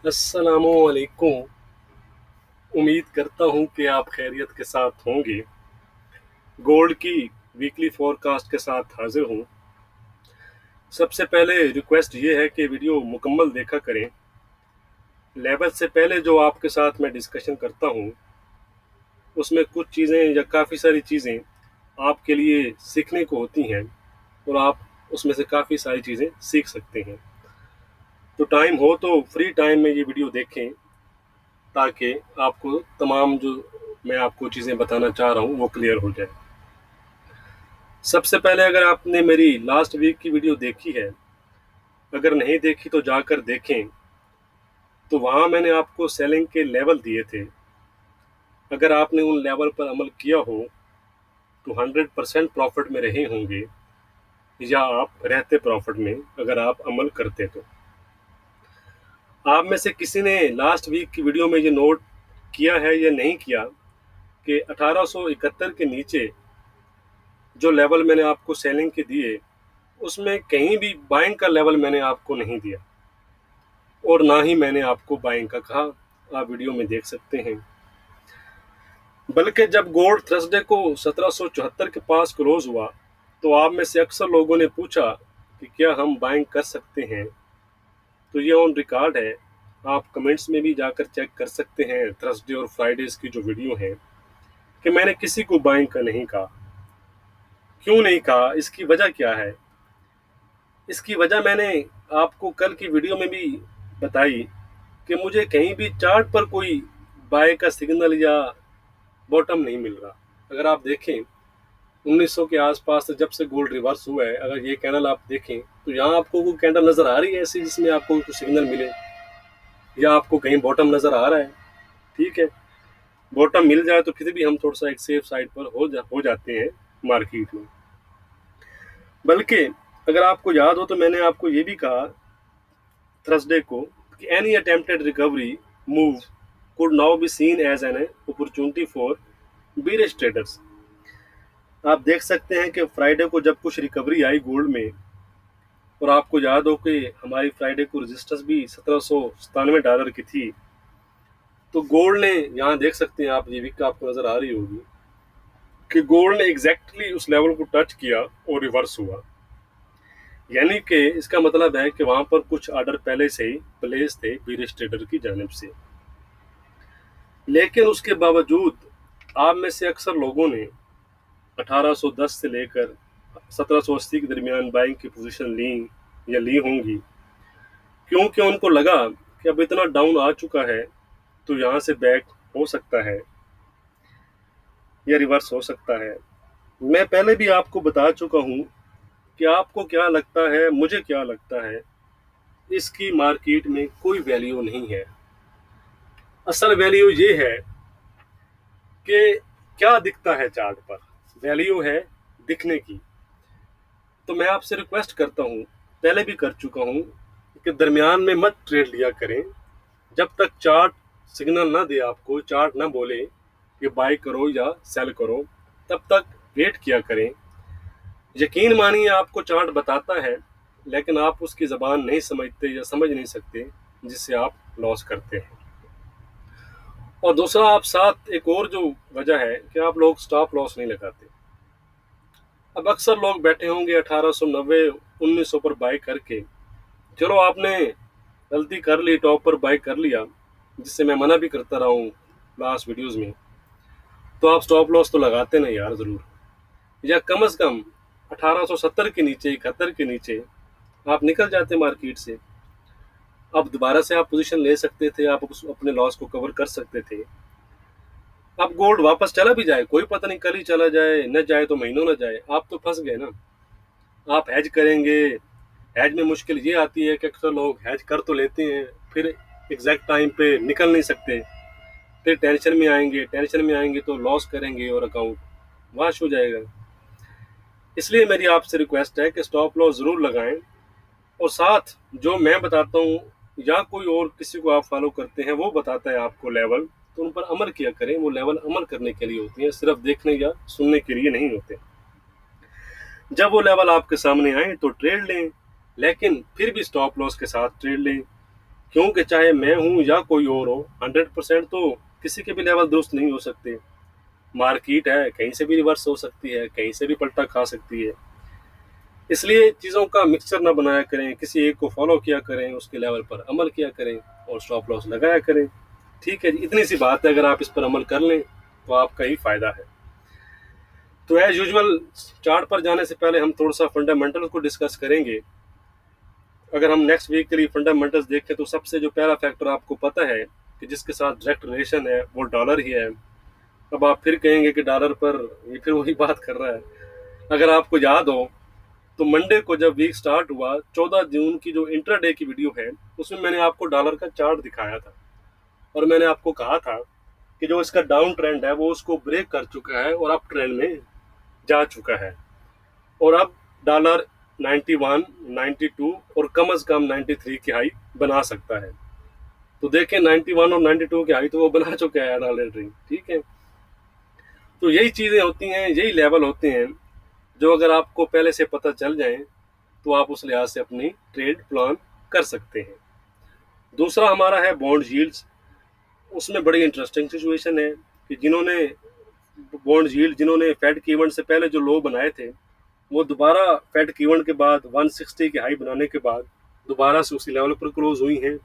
अस्सलामुअलैकुम। उम्मीद करता हूँ कि आप खैरियत के साथ होंगे। गोल्ड की वीकली फोरकास्ट के साथ हाजिर हूँ। सबसे पहले रिक्वेस्ट ये है कि वीडियो मुकम्मल देखा करें। लेवल से पहले जो आपके साथ मैं डिस्कशन करता हूँ उसमें कुछ चीज़ें या काफ़ी सारी चीज़ें आपके लिए सीखने को होती हैं और आप उसमें से काफ़ी सारी चीज़ें सीख सकते हैं। तो टाइम हो तो फ्री टाइम में ये वीडियो देखें ताकि आपको तमाम जो मैं आपको चीज़ें बताना चाह रहा हूँ वो क्लियर हो जाए। सबसे पहले अगर आपने मेरी लास्ट वीक की वीडियो देखी है, अगर नहीं देखी तो जाकर देखें। तो वहाँ मैंने आपको सेलिंग के लेवल दिए थे। अगर आपने उन लेवल पर अमल किया हो तो 100% प्रॉफिट में रहे होंगे, या आप रहते प्रॉफिट में अगर आप अमल करते तो। आप में से किसी ने लास्ट वीक की वीडियो में ये नोट किया है या नहीं किया कि 1871 के नीचे जो लेवल मैंने आपको सेलिंग के दिए उसमें कहीं भी बाइंग का लेवल मैंने आपको नहीं दिया और ना ही मैंने आपको बाइंग का कहा। आप वीडियो में देख सकते हैं। बल्कि जब गोल्ड थर्सडे को 1774 के पास क्लोज हुआ तो आप में से अक्सर लोगों ने पूछा कि क्या हम बाइंग कर सकते हैं। तो ये ऑन रिकॉर्ड है, आप कमेंट्स में भी जाकर चेक कर सकते हैं थर्सडे और फ्राइडेज की जो वीडियो है कि मैंने किसी को बाइंग का नहीं कहा। क्यों नहीं कहा, इसकी वजह क्या है? इसकी वजह मैंने आपको कल की वीडियो में भी बताई कि मुझे कहीं भी चार्ट पर कोई बाय का सिग्नल या बॉटम नहीं मिल रहा। अगर आप देखें 1900 के आसपास से जब से गोल्ड रिवर्स हुआ है, अगर ये कैंडल आप देखें तो यहाँ आपको कोई कैंडल नजर आ रही है ऐसी जिसमें आपको कुछ सिग्नल मिले, या आपको कहीं बॉटम नजर आ रहा है? ठीक है, बॉटम मिल जाए तो फिर भी हम थोड़ा सा एक सेफ साइड पर हो जाते हैं मार्केट में। बल्कि अगर आपको याद हो तो मैंने आपको ये भी कहा थर्सडे को कि any attempted recovery move could now be seen as an opportunity for bearish traders। आप देख सकते हैं कि फ्राइडे को जब कुछ रिकवरी आई गोल्ड में, और आपको याद हो कि हमारी फ्राइडे को रेजिस्टेंस भी $1797 की थी, तो गोल्ड ने, यहाँ देख सकते हैं आप, ये वीक आपको नजर आ रही होगी कि गोल्ड ने एग्जैक्टली उस लेवल को टच किया और रिवर्स हुआ। यानी कि इसका मतलब है कि वहां पर कुछ ऑर्डर पहले से ही प्लेस थे बीरिश ट्रेडर की जानिब से। लेकिन उसके बावजूद आप में से अक्सर लोगों ने 1810 से लेकर 1780 के दरमियान बाइंग की पोजीशन ली या ली होंगी, क्योंकि उनको लगा कि अब इतना डाउन आ चुका है तो यहाँ से बैक हो सकता है या रिवर्स हो सकता है। मैं पहले भी आपको बता चुका हूँ कि आपको क्या लगता है, मुझे क्या लगता है, इसकी मार्केट में कोई वैल्यू नहीं है। असल वैल्यू ये है कि क्या दिखता है चार्ट पर, वैल्यू है दिखने की। तो मैं आपसे रिक्वेस्ट करता हूँ, पहले भी कर चुका हूँ, कि दरमियान में मत ट्रेड लिया करें जब तक चार्ट सिग्नल ना दे, आपको चार्ट ना बोले कि बाय करो या सेल करो, तब तक वेट किया करें। यकीन मानिए आपको चार्ट बताता है लेकिन आप उसकी ज़बान नहीं समझते या समझ नहीं सकते, जिससे आप लॉस करते हैं। और दूसरा, आप साथ एक और जो वजह है कि आप लोग स्टॉप लॉस नहीं लगाते। अब अक्सर लोग बैठे होंगे 1890 1900 पर बाय करके, चलो आपने गलती कर ली, टॉप पर बाय कर लिया, जिससे मैं मना भी करता रहा हूँ लास्ट वीडियोस में, तो आप स्टॉप लॉस तो लगाते नहीं यार ज़रूर, या कम से कम 1870 के नीचे, 71 के नीचे आप निकल जाते मार्केट से। अब दोबारा से आप पोजीशन ले सकते थे, आप अपने लॉस को कवर कर सकते थे। अब गोल्ड वापस चला भी जाए, कोई पता नहीं, कल ही चला जाए, न जाए तो महीनों न जाए, आप तो फंस गए ना। आप हैज करेंगे, हैज में मुश्किल ये आती है कि अक्सर लोग हैज कर तो लेते हैं, फिर एग्जैक्ट टाइम पे निकल नहीं सकते, फिर टेंशन में आएंगे तो लॉस करेंगे और अकाउंट वॉश हो जाएगा। इसलिए मेरी आपसे रिक्वेस्ट है कि स्टॉप लॉस ज़रूर लगाएं, और साथ जो मैं बताता हूँ या कोई और किसी को आप फॉलो करते हैं वो बताता है आपको लेवल, तो उन पर अमल किया करें। वो लेवल अमल करने के लिए होती हैं, सिर्फ देखने या सुनने के लिए नहीं होते। जब वो लेवल आपके सामने आए तो ट्रेड लें, लेकिन फिर भी स्टॉप लॉस के साथ ट्रेड लें। क्योंकि चाहे मैं हूं या कोई और हो, 100% तो किसी के भी लेवल दुरुस्त नहीं हो सकते। मार्केट है, कहीं से भी रिवर्स हो सकती है, कहीं से भी पलटा खा सकती है। इसलिए चीज़ों का मिक्सचर ना बनाया करें, किसी एक को फॉलो किया करें, उसके लेवल पर अमल किया करें और स्टॉप लॉस लगाया करें। ठीक है जी, इतनी सी बात है, अगर आप इस पर अमल कर लें तो आपका ही फायदा है। तो एज यूजुअल चार्ट पर जाने से पहले हम थोड़ा सा फंडामेंटल को डिस्कस करेंगे। अगर हम नेक्स्ट वीक के लिए फंडामेंटल्स देखें तो सबसे जो पहला फैक्टर आपको पता है कि जिसके साथ डायरेक्ट रिलेशन है वो डॉलर ही है। अब आप फिर कहेंगे कि डॉलर पर ये फिर वही बात कर रहा है। अगर आपको याद हो तो मंडे को जब वीक स्टार्ट हुआ, 14 जून की जो इंट्राडे की वीडियो है उसमें मैंने आपको डॉलर का चार्ट दिखाया था और मैंने आपको कहा था कि जो इसका डाउन ट्रेंड है वो उसको ब्रेक कर चुका है और अप ट्रेंड में जा चुका है और अब डॉलर 91, 92 और कम से कम 93 की हाई बना सकता है। तो देखें 91 और 92 की हाई तो वो बना चुका है डॉलर ड्रिंक। ठीक है, तो यही चीज़ें होती हैं, यही लेवल होते हैं जो अगर आपको पहले से पता चल जाए तो आप उस लिहाज से अपनी ट्रेड प्लान कर सकते हैं। दूसरा हमारा है बॉन्ड यील्ड्स। उसमें बड़ी इंटरेस्टिंग सिचुएशन है कि जिन्होंने फेड की इवेंट से पहले जो लो बनाए थे वो दोबारा फेड की इवेंट के बाद 160 की हाई बनाने के बाद दोबारा से उसी लेवल पर क्लोज हुई हैं,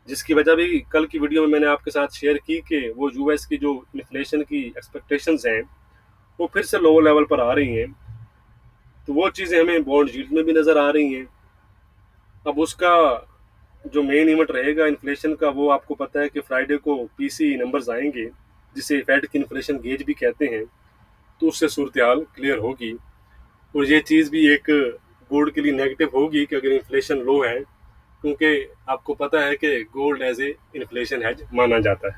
जिसकी वजह भी कल की वीडियो में मैंने आपके साथ शेयर की कि वो यूएस की जो इन्फ्लेशन की एक्सपेक्टेशंस हैं वो फिर से लो लेवल पर आ रही हैं। तो वो चीज़ें हमें बॉन्ड यील्ड में भी नज़र आ रही हैं। अब उसका जो मेन इवेंट रहेगा इन्फ्लेशन का वो आपको पता है कि फ्राइडे को पीसी नंबर्स आएंगे, जिसे फेड की इन्फ्लेशन गेज भी कहते हैं। तो उससे सूरत हाल क्लियर होगी और ये चीज़ भी एक गोल्ड के लिए नेगेटिव होगी कि अगर इन्फ्लेशन लो है, क्योंकि आपको पता है कि gold as a inflation hedge माना जाता है।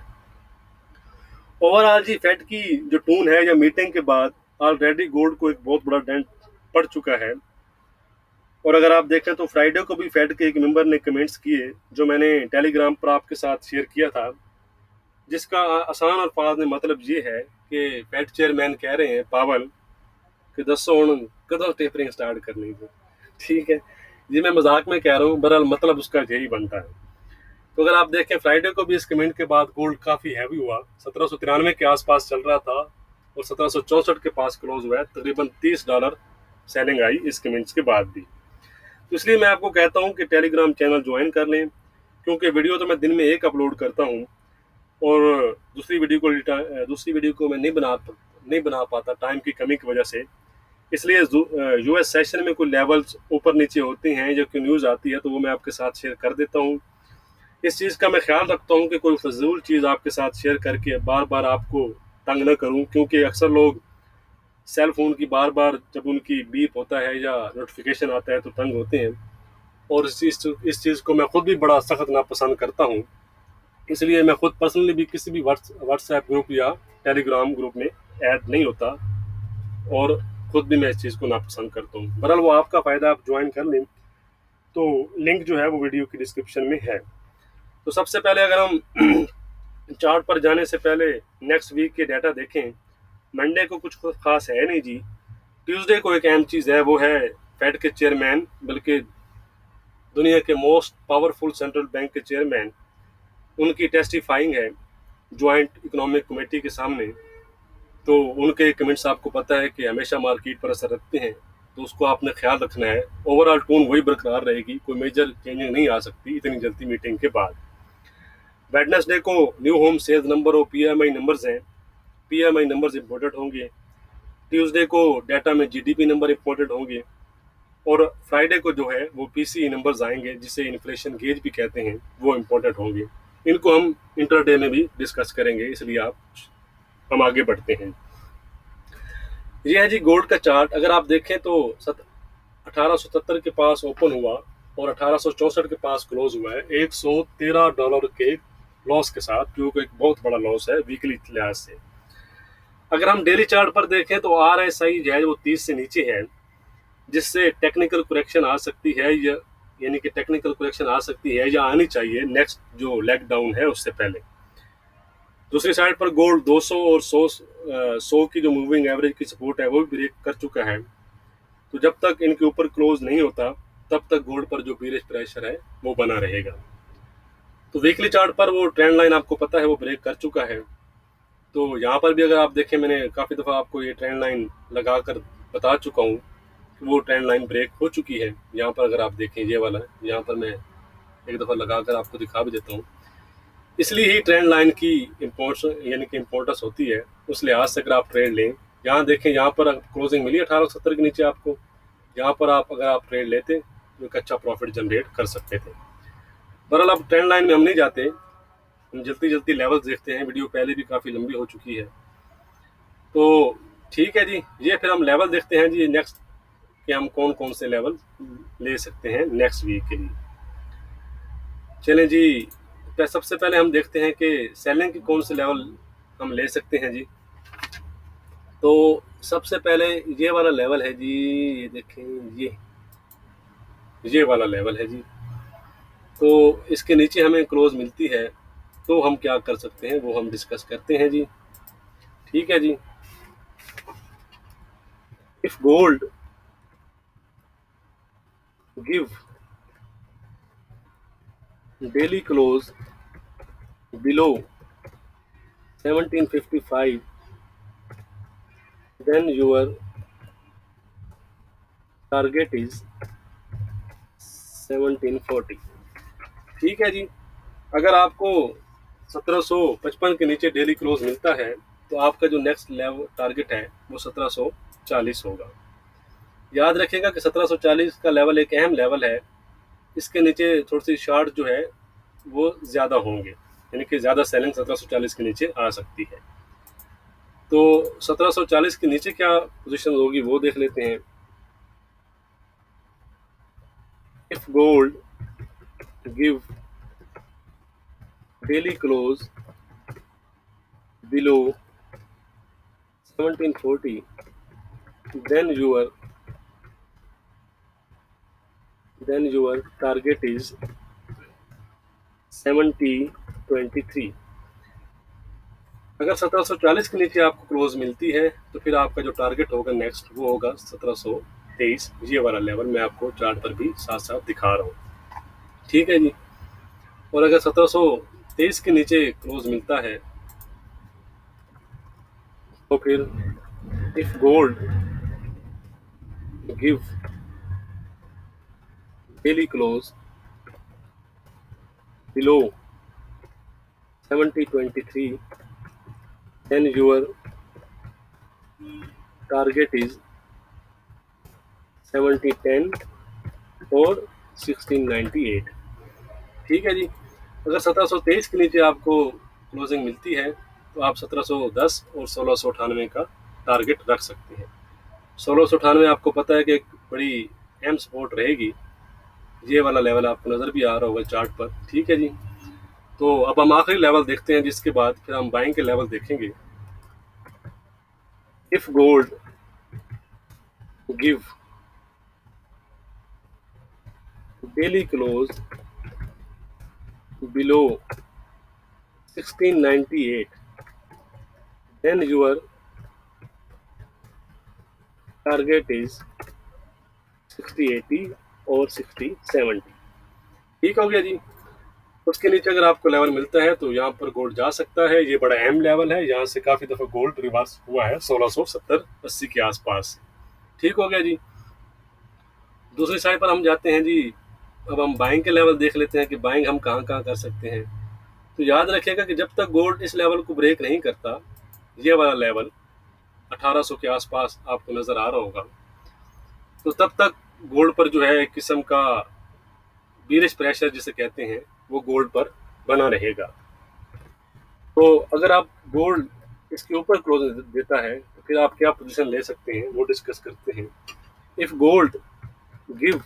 ओवरऑल जी फेड की जो टून है या मीटिंग के बाद ऑलरेडी गोल्ड को एक बहुत बड़ा डेंट पड़ चुका है। और अगर आप देखें तो फ्राइडे को भी फेड के एक मेंबर ने कमेंट्स किए जो मैंने टेलीग्राम पर आपके साथ शेयर किया था, जिसका आसान और फाज में मतलब ये है कि फेड चेयरमैन कह रहे हैं पावल कि दसो हुण कदों टेपरिंग स्टार्ट करनी थी। ठीक है जी, मैं मजाक में कह रहा हूँ, बहरहाल मतलब उसका यही बनता है। तो अगर आप देखें फ्राइडे को भी इस कमेंट के बाद गोल्ड काफ़ी हैवी हुआ, 1793 के आसपास चल रहा था और 1764 के पास क्लोज हुआ है, तकरीबन $30 सेलिंग आई इस कमेंट्स के बाद भी। तो इसलिए मैं आपको कहता हूँ कि टेलीग्राम चैनल ज्वाइन कर लें, क्योंकि वीडियो तो मैं दिन में एक अपलोड करता हूँ और दूसरी वीडियो को मैं नहीं बना पाता टाइम की कमी की वजह से। इसलिए यूएस सेशन में कोई लेवल्स ऊपर नीचे होते हैं जो कि न्यूज़ आती है तो वो मैं आपके साथ शेयर कर देता हूँ। इस चीज़ का मैं ख्याल रखता हूँ कि कोई फजूल चीज़ आपके साथ शेयर करके बार बार आपको तंग न करूँ, क्योंकि अक्सर लोग सेल फोन की बार बार जब उनकी बीप होता है या नोटिफिकेशन आता है तो तंग होते हैं। और इस चीज़ को मैं खुद भी बड़ा सख्त नापसंद करता हूँ। इसलिए मैं खुद पर्सनली भी किसी भी व्हाट्सएप ग्रुप या टेलीग्राम ग्रुप में ऐड नहीं होता और खुद भी मैं इस चीज़ को नापसंद करता हूँ। बहरहाल वो आपका फ़ायदा, आप ज्वाइन कर लें तो लिंक जो है वो वीडियो की डिस्क्रिप्शन में है। तो सबसे पहले अगर हम चार्ट पर जाने से पहले नेक्स्ट वीक के डाटा देखें, मंडे को कुछ खास है नहीं जी। ट्यूसडे को एक अहम चीज़ है, वो है फेड के चेयरमैन, बल्कि दुनिया के मोस्ट पावरफुल सेंट्रल बैंक के चेयरमैन, उनकी टेस्टिफाइंग है ज्वाइंट इकोनॉमिक कमेटी के सामने। तो उनके कमेंट्स आपको पता है कि हमेशा मार्केट पर असर रखते हैं, तो उसको आपने ख्याल रखना है। ओवरऑल टोन वही बरकरार रहेगी, कोई मेजर चेंजिंग नहीं आ सकती इतनी जल्दी मीटिंग के बाद। वेडनेसडे को न्यू होम सेल्स नंबर और पीएमआई नंबर्स हैं, पीएमआई नंबर्स इंपॉर्टेंट होंगे। ट्यूसडे को डाटा में जीडीपी नंबर इंपॉर्टेंट होंगे और फ्राइडे को जो है वो पीसीई नंबर्स आएंगे, जिसे इन्फ्लेशन गेज भी कहते हैं, वो इम्पोर्टेंट होंगे। इनको हम इंटरडे में भी डिस्कस करेंगे, इसलिए हम आगे बढ़ते हैं। ये है जी गोल्ड का चार्ट। अगर आप देखें तो 1870 के पास ओपन हुआ और 1864 के पास क्लोज हुआ है $113 के लॉस के साथ, जो कि एक बहुत बड़ा लॉस है वीकली लिहाज से। अगर हम डेली चार्ट पर देखें तो RSI जो है वो 30 से नीचे है, जिससे टेक्निकल करेक्शन आ सकती है, यानी कि टेक्निकल करेक्शन आ सकती है या आनी चाहिए नेक्स्ट जो लेग डाउन है उससे पहले। दूसरी साइड पर गोल्ड 200 और 100 की जो मूविंग एवरेज की सपोर्ट है वो भी ब्रेक कर चुका है। तो जब तक इनके ऊपर क्लोज नहीं होता तब तक गोल्ड पर जो बीरिश प्रेशर है वो बना रहेगा। तो वीकली चार्ट पर वो ट्रेंड लाइन आपको पता है वो ब्रेक कर चुका है। तो यहाँ पर भी अगर आप देखें, मैंने काफ़ी दफ़ा आपको ये ट्रेंड लाइन लगा कर बता चुका हूँ कि वो ट्रेंड लाइन ब्रेक हो चुकी है। यहाँ पर अगर आप देखें, ये वाला यहाँ पर मैं एक दफ़ा लगा कर आपको दिखा भी देता हूँ। इसलिए ही ट्रेंड लाइन की इम्पोर्टेंस होती है। उस लिहाज से अगर आप ट्रेड लें, यहाँ देखें, यहाँ पर क्लोजिंग मिली 1870 के नीचे आपको। यहाँ पर अगर आप ट्रेड लेते तो एक अच्छा प्रॉफिट जनरेट कर सकते थे। बहरहाल अब ट्रेंड लाइन में हम नहीं जाते, हम जल्दी जल्दी लेवल्स देखते हैं। वीडियो पहले भी काफ़ी लंबी हो चुकी है, तो ठीक है जी। ये फिर हम लेवल देखते हैं जी नेक्स्ट, कि हम कौन कौन से लेवल ले सकते हैं नेक्स्ट वीक के लिए। चलें जी, तो सबसे पहले हम देखते हैं कि सेलिंग के कौन से लेवल हम ले सकते हैं जी। तो सबसे पहले ये वाला लेवल है जी, ये देखें, ये वाला लेवल है जी। तो इसके नीचे हमें क्लोज मिलती है, तो हम क्या कर सकते हैं वो हम डिस्कस करते हैं जी। ठीक है जी। If gold give daily close below 1755, then your target is 1740। ठीक है जी। अगर आपको 1755 के नीचे डेली क्लोज मिलता है, तो आपका जो नेक्स्ट लेवल टारगेट है वो 1740 होगा। याद रखिएगा कि 1740 का लेवल एक अहम लेवल है। इसके नीचे थोड़ी सी शार्ट जो है वो ज़्यादा होंगे, यानी कि ज़्यादा सेलिंग 1740 के नीचे आ सकती है। तो 1740 के नीचे क्या पोजीशन होगी वो देख लेते हैं। If gold give daily close below 1740, then your target is 7023। अगर 1740 के नीचे आपको क्लोज मिलती है, तो फिर आपका जो टारगेट होगा नेक्स्ट वो होगा 1723। ये वाला लेवल मैं आपको चार्ट पर भी साथ साथ दिखा रहा हूँ। ठीक है जी। और अगर 1723 के नीचे क्लोज मिलता है, तो फिर if gold give daily close below 7023, then your target is 7010 और 1698। ठीक है जी। अगर 1723 के नीचे आपको क्लोजिंग मिलती है, तो आप 1710 और 1698 का टारगेट रख सकते हैं। 1698 आपको पता है कि एक बड़ी अहम सपोर्ट रहेगी। ये वाला लेवल आपको नज़र भी आ रहा होगा चार्ट पर। ठीक है जी। तो अब हम आखिरी लेवल देखते हैं, जिसके बाद फिर हम बाइंग के लेवल देखेंगे। If gold give daily close below 1698, then your target is 6080 और 6070। ठीक हो गया जी। उसके नीचे अगर आपको लेवल मिलता है तो यहाँ पर गोल्ड जा सकता है। ये बड़ा अहम लेवल है, यहाँ से काफ़ी दफ़ा गोल्ड रिवर्स हुआ है 1670-80 के आसपास। ठीक हो गया जी। दूसरी साइड पर हम जाते हैं जी। अब हम बाइंग के लेवल देख लेते हैं कि बाइंग हम कहाँ कहाँ कर सकते हैं। तो याद रखिएगा कि जब तक गोल्ड इस लेवल को ब्रेक नहीं करता, ये वाला लेवल 1800 के आसपास आपको नज़र आ रहा होगा, तो तब तक गोल्ड पर जो है एक किस्म का बीरिश प्रेशर जिसे कहते हैं, वो गोल्ड पर बना रहेगा। तो अगर आप गोल्ड इसके ऊपर क्लोज देता है, तो फिर आप क्या पोजीशन ले सकते हैं वो डिस्कस करते हैं। If gold give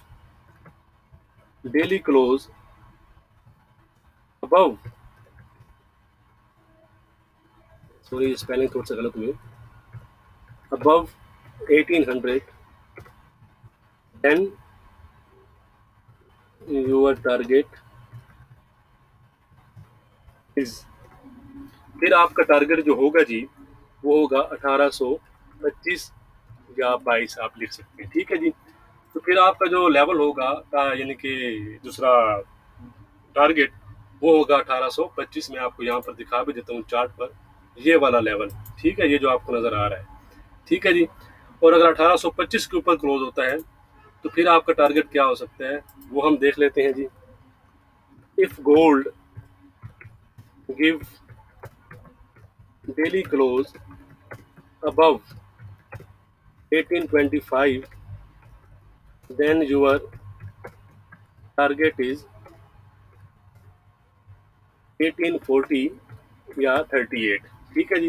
daily close above, sorry spelling थोड़ा सा गलत हुई, above 1800, then your target is, फिर आपका टारगेट जो होगा जी वो होगा 1825 या 22 आप लिख सकते हैं। ठीक है जी। तो फिर आपका जो लेवल होगा यानी कि दूसरा टारगेट वो होगा 1825। मैं आपको यहाँ पर दिखा भी देता हूँ चार्ट पर, ये वाला लेवल, ठीक है, ये जो आपको नजर आ रहा है, ठीक है जी। और अगर 1825 के ऊपर क्लोज होता है तो फिर आपका टारगेट क्या हो सकता है, वो हम देख लेते हैं जी। If gold give daily close above 1825, then your target is 1840 या 38, ठीक है जी।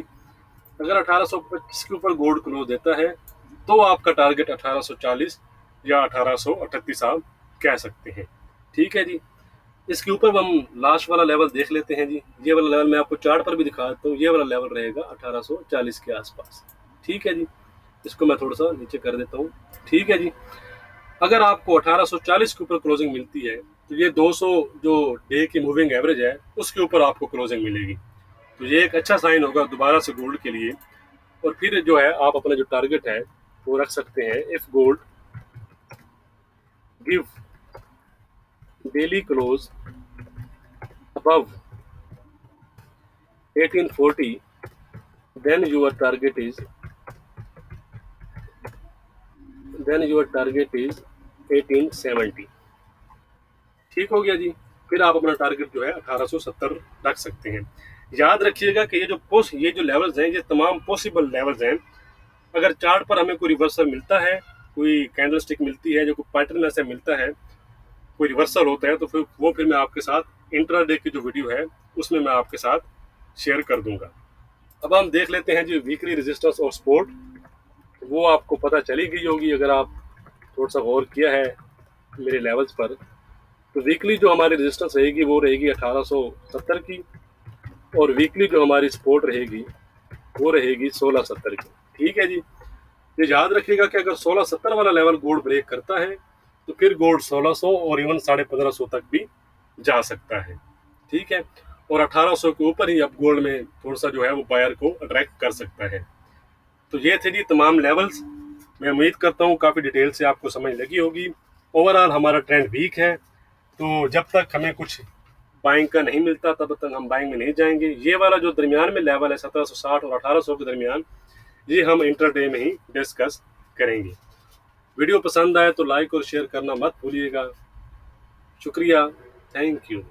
अगर 1825 के ऊपर गोल्ड क्लोज देता है तो आपका टारगेट 1840 या 1838 आप कह सकते हैं, ठीक है जी। इसके ऊपर हम लास्ट वाला लेवल देख लेते हैं जी। ये वाला लेवल मैं आपको चार्ट पर भी दिखा देता हूँ, ये वाला लेवल रहेगा 1840 के आसपास, ठीक है जी। इसको मैं थोड़ा सा नीचे कर देता हूँ, ठीक है जी। अगर आपको 1840 के ऊपर क्लोजिंग मिलती है तो ये 200 जो डे की मूविंग एवरेज है उसके ऊपर आपको क्लोजिंग मिलेगी, तो ये एक अच्छा साइन होगा दोबारा से गोल्ड के लिए। और फिर जो है आप अपना जो टारगेट है वो रख सकते हैं। If gold give daily close above 1840, then your target is 1870, ठीक हो गया जी। फिर आप अपना टारगेट जो है 1870 रख सकते हैं। याद रखिएगा कि ये जो लेवल्स हैं ये तमाम पॉसिबल लेवल्स हैं। अगर चार्ट पर हमें कोई रिवर्सल मिलता है, कोई कैंडलस्टिक मिलती है, जो कोई पैटर्न ऐसे मिलता है, कोई रिवर्सल होता है, तो फिर मैं आपके साथ इंट्राडे की जो वीडियो है उसमें मैं आपके साथ शेयर कर दूंगा। अब हम देख लेते हैं जो वीकली रेजिस्टेंस और सपोर्ट, वो आपको पता चली गई होगी अगर आप थोड़ा सा गौर किया है मेरे लेवल्स पर। तो वीकली जो हमारी रेजिस्टेंस रहेगी वो रहेगी 1870 की, और वीकली जो हमारी सपोर्ट रहेगी वो रहेगी 1670 की, ठीक है जी। ये याद रखिएगा कि अगर 1670 वाला लेवल गोल्ड ब्रेक करता है तो फिर गोल्ड 1600 और इवन 1550 तक भी जा सकता है, ठीक है। और 1800 के ऊपर ही अब गोल्ड में थोड़ा सा जो है वो बायर को अट्रैक्ट कर सकता है। तो ये थे जी तमाम लेवल्स। मैं उम्मीद करता हूँ काफ़ी डिटेल से आपको समझ लगी होगी। ओवरऑल हमारा ट्रेंड वीक है, तो जब तक हमें कुछ बाइंग का नहीं मिलता तब तक हम बाइंग में नहीं जाएंगे। ये वाला जो दरमियान में लेवल है 1760 और 1800 के दरमियान, ये हम इंटरडे में ही डिस्कस करेंगे। वीडियो पसंद आए तो लाइक और शेयर करना मत भूलिएगा। शुक्रिया, थैंक यू।